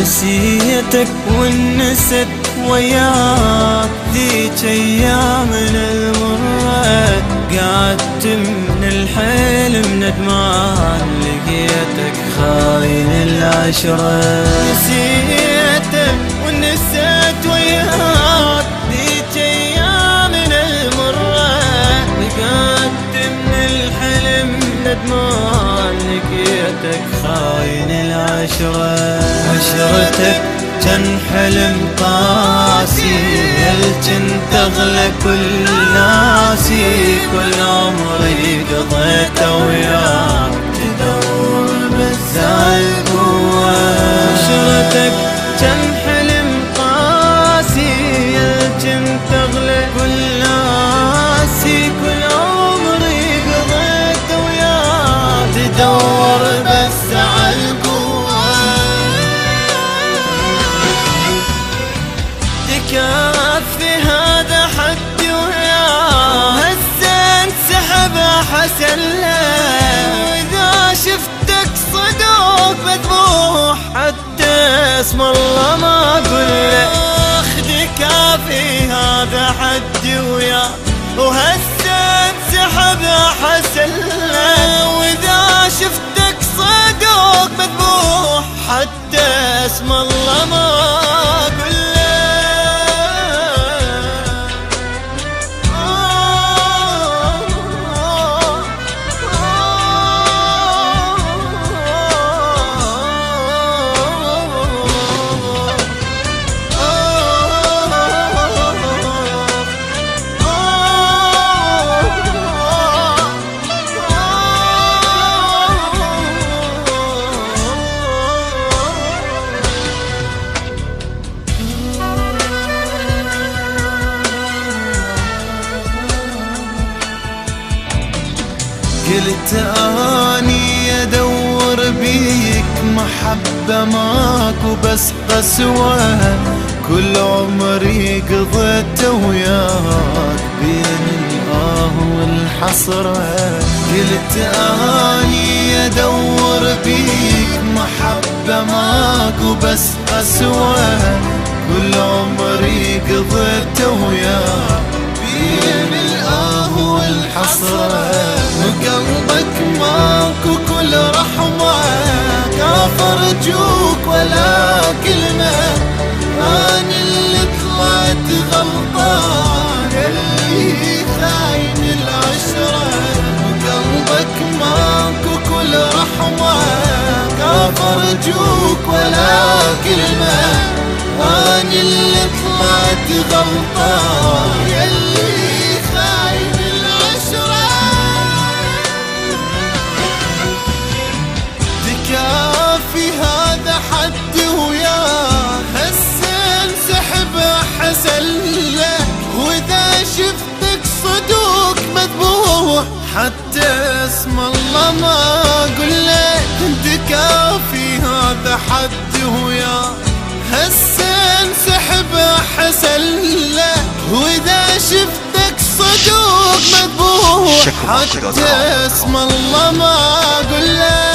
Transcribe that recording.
نسيتك ونست وياك ذيك ايامنا المرة، قعدت من الحلم ندمان لقيتك خاين العشرة. نسيتك ونست وياك ذيك ايامنا المرة، قعدت من الحلم ندمان لقيتك خاين العشرة. عشرتك كان حلم قاسي، هل كنت اغلى كل ناسي، كل عمري قضيته وياك تدور بس عالقوة. عشرتك كان حلم قاسي، هل كنت اغلى كل ناسي، كل عمري قضيته وياك تدور بس عالقوة. تكفي هذا حدي وياه، هسه انسحب حسن له، واذا شفتك صدوق مذبوح حتى اسم الله ما اقول له. تكفي هذا حدي وياه، وهسه انسحب حسن له، واذا شفتك صدوق مذبوح حتى اسم الله ما اقول له. قلت اني ادور بيك محبة ماكو بس قسوة، كل عمري قضيته وياك بين الآه والحسرة. قلت اني ادور بيك محبة ماكو بس قسوة، كل عمري قضيته وياك بين الآه والحسرة. وقلبك ماكو كل رحمة، كافر ارجوك ولا كلمة، أنا اللي طلعت غلطان اللي خاين العشرة. وقلبك ماكو كل رحمة، كافر ارجوك ولا كلمة، أنا اللي طلعت غلطان اللي خاين العشرة. تكافي هذا حدي وياه، هسه انسحب حسن لك، واذا شفتك صدوق مذبوح حتى اسم الله ما اقول لك. تكافي هذا حدي وياه، هسه انسحب حسن لك، واذا شفتك صدوق مذبوح حتى اسم الله ما اقول لك.